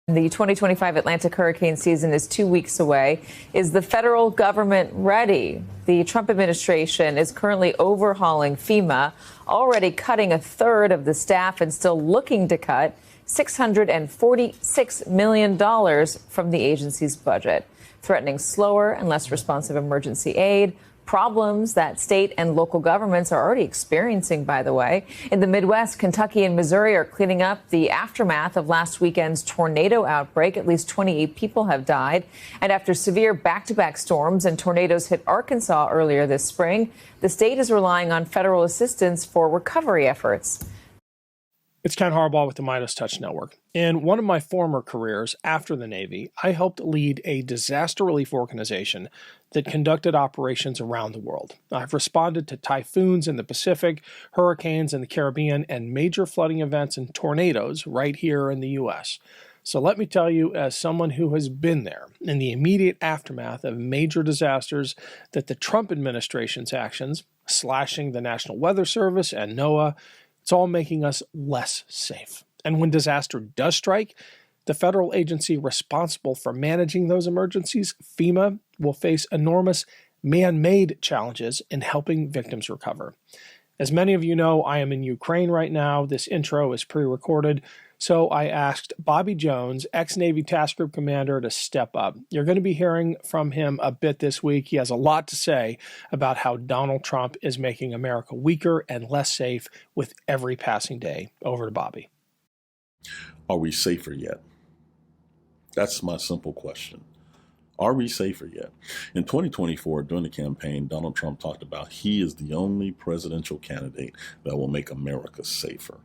The 2025 Atlantic hurricane season is 2 weeks away. Is the federal government ready? The Trump administration is currently overhauling FEMA, already cutting a third of the staff and still looking to cut $646 million from the agency's budget, threatening slower and less responsive emergency aid. Problems that state and local governments are already experiencing, by the way. In the Midwest, Kentucky and Missouri are cleaning up the aftermath of last weekend's tornado outbreak. At least 28 people have died. And after severe back-to-back storms and tornadoes hit Arkansas earlier this spring, the state is relying on federal assistance for recovery efforts. It's Ken Harbaugh with the Midas Touch Network. In one of my former careers after the Navy, I helped lead a disaster relief organization that conducted operations around the world. I've responded to typhoons in the Pacific, hurricanes in the Caribbean, and major flooding events and tornadoes right here in the U.S. So let me tell you, as someone who has been there in the immediate aftermath of major disasters, that the Trump administration's actions, slashing the National Weather Service and NOAA, it's all making us less safe. And when disaster does strike, the federal agency responsible for managing those emergencies, FEMA, will face enormous man-made challenges in helping victims recover. As many of you know, I am in Ukraine right now. This intro is pre-recorded, so I asked Bobby Jones, ex-Navy Task Group Commander, to step up. You're going to be hearing from him a bit this week. He has a lot to say about how Donald Trump is making America weaker and less safe with every passing day. Over to Bobby. Are we safer yet? That's my simple question. Are we safer yet? In 2024, during the campaign, Donald Trump talked about he is the only presidential candidate that will make America safer,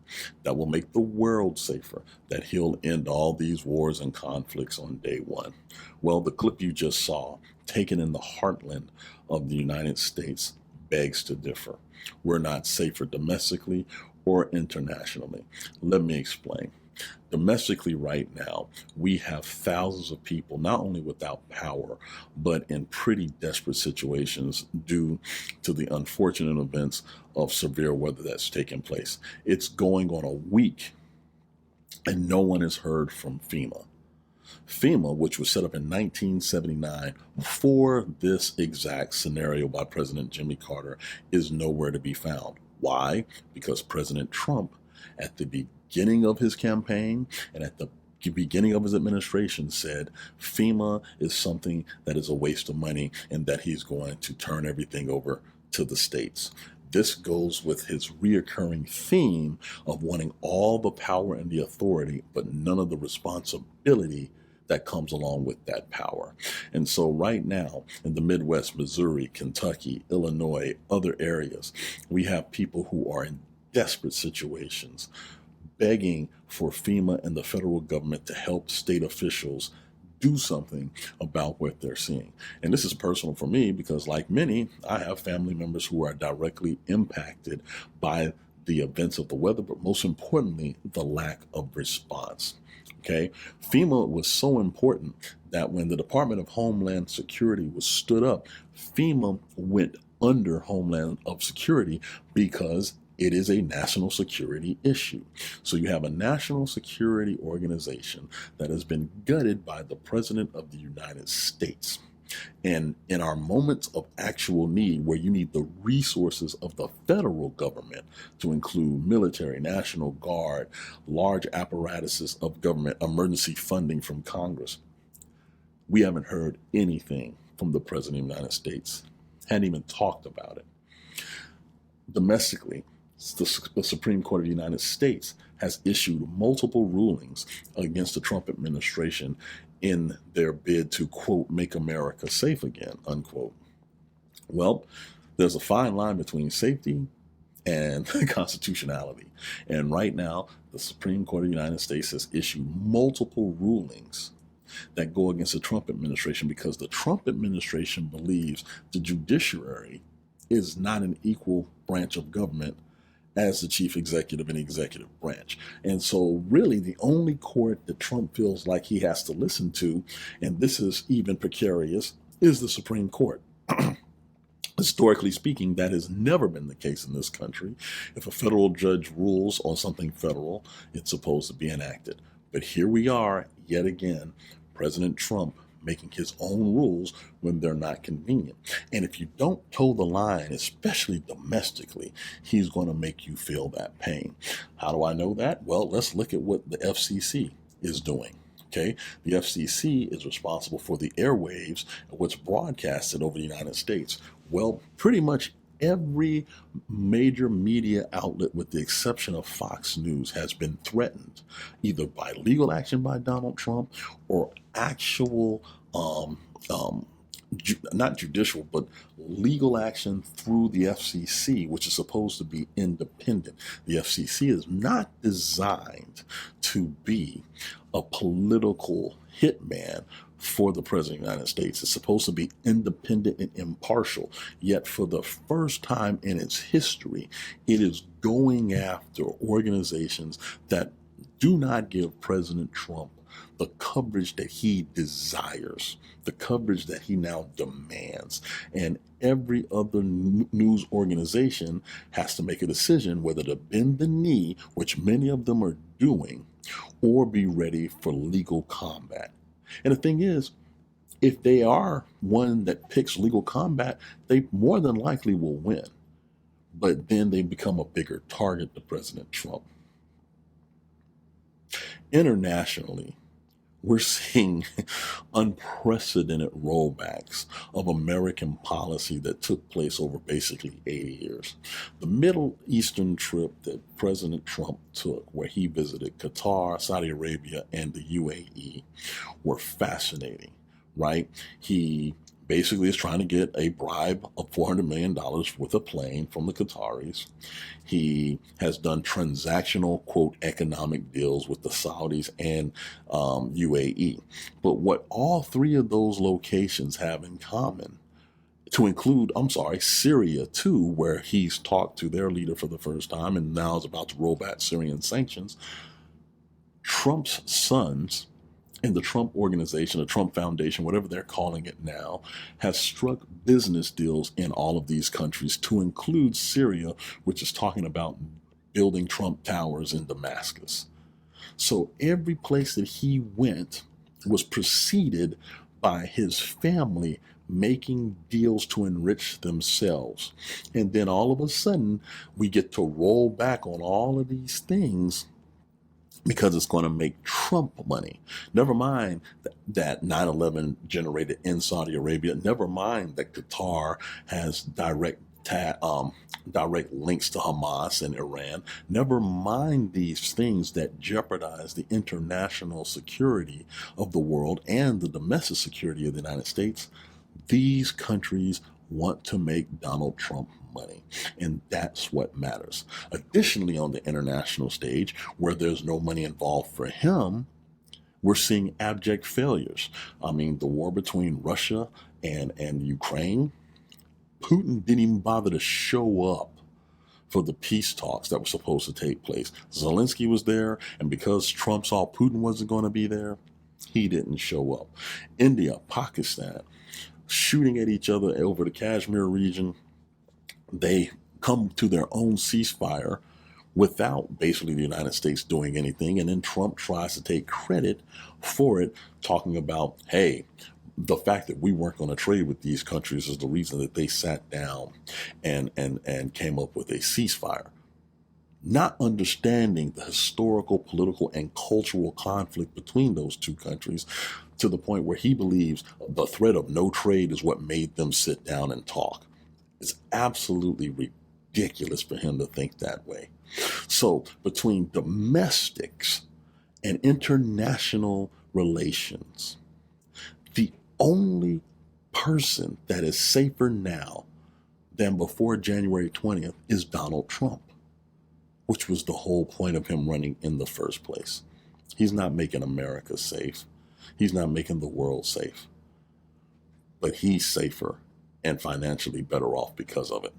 that will make the world safer, that he'll end all these wars and conflicts on day one. Well, the clip you just saw, taken in the heartland of the United States, begs to differ. We're not safer domestically or internationally. Let me explain. Domestically right now, we have thousands of people not only without power, but in pretty desperate situations due to the unfortunate events of severe weather that's taken place. It's going on a week, and no one has heard from FEMA. FEMA, which was set up in 1979 for this exact scenario by President Jimmy Carter, is nowhere to be found. Why? Because President Trump, at the beginning of his campaign and at the beginning of his administration, said FEMA is something that is a waste of money and that he's going to turn everything over to the states. This goes with his reoccurring theme of wanting all the power and the authority, but none of the responsibility that comes along with that power. And so right now in the Midwest, Missouri, Kentucky, Illinois, other areas, we have people who are in desperate situations, begging for FEMA and the federal government to help state officials do something about what they're seeing. And this is personal for me because, like many, I have family members who are directly impacted by the events of the weather, but most importantly, the lack of response. Okay, FEMA was so important that when the Department of Homeland Security was stood up, FEMA went under Homeland of Security because it is a national security issue. So you have a national security organization that has been gutted by the President of the United States. And in our moments of actual need, where you need the resources of the federal government to include military, National Guard, large apparatuses of government, emergency funding from Congress, we haven't heard anything from the President of the United States, hadn't even talked about it. Domestically, the Supreme Court of the United States has issued multiple rulings against the Trump administration in their bid to, quote, make America safe again, unquote. Well, there's a fine line between safety and constitutionality. And right now, the Supreme Court of the United States has issued multiple rulings that go against the Trump administration because the Trump administration believes the judiciary is not an equal branch of government as the chief executive and executive branch. And so really the only court that Trump feels like he has to listen to, and this is even precarious, is the Supreme Court. Historically speaking, that has never been the case in this country. If a federal judge rules on something federal, it's supposed to be enacted. But here we are, yet again, President Trump making his own rules when they're not convenient. And if you don't toe the line, especially domestically, he's going to make you feel that pain. How do I know that? Well, let's look at what the FCC is doing. Okay, the FCC is responsible for the airwaves and what's broadcasted over the United States. Well, pretty much every major media outlet, with the exception of Fox News, has been threatened either by legal action by Donald Trump or actual, not judicial, but legal action through the FCC, which is supposed to be independent. The FCC is not designed to be a political hitman for the President of the United States. It's supposed to be independent and impartial. Yet for the first time in its history, it is going after organizations that do not give President Trump the coverage that he desires, the coverage that he now demands. And every other news organization has to make a decision whether to bend the knee, which many of them are doing, or be ready for legal combat. And the thing is, if they are one that picks legal combat, they more than likely will win. But then they become a bigger target to President Trump. Internationally, we're seeing unprecedented rollbacks of American policy that took place over basically 80 years. The Middle Eastern trip that President Trump took, where he visited Qatar, Saudi Arabia, and the UAE, were fascinating, right? He basically is trying to get a bribe of $400 million with a plane from the Qataris. He has done transactional, quote, economic deals with the Saudis and UAE. But what all three of those locations have in common, to include, Syria too, where he's talked to their leader for the first time and now is about to roll back Syrian sanctions, Trump's sons and the Trump organization, the Trump Foundation, whatever they're calling it now, has struck business deals in all of these countries, to include Syria, which is talking about building Trump towers in Damascus. So every place that he went was preceded by his family making deals to enrich themselves. And then all of a sudden, we get to roll back on all of these things because it's going to make Trump money. Never mind that 9/11 generated in Saudi Arabia. Never mind that Qatar has direct links to Hamas and Iran. Never mind these things that jeopardize the international security of the world and the domestic security of the United States. These countries want to make Donald Trump money, and that's what matters. Additionally, on the international stage, where there's no money involved for him, we're seeing abject failures. I mean, the war between Russia and Ukraine, Putin didn't even bother to show up for the peace talks that were supposed to take place. Zelensky was there, and because Trump saw Putin wasn't going to be there, he didn't show up. India, Pakistan, shooting at each other over the Kashmir region. They come to their own ceasefire without basically the United States doing anything. And then Trump tries to take credit for it, talking about, hey, the fact that we weren't going to trade with these countries is the reason that they sat down and came up with a ceasefire. Not understanding the historical, political, and cultural conflict between those two countries, to the point where he believes the threat of no trade is what made them sit down and talk. It's absolutely ridiculous for him to think that way. So between domestics and international relations, the only person that is safer now than before January 20th is Donald Trump, which was the whole point of him running in the first place. He's not making America safe. He's not making the world safe. But he's safer and financially better off because of it.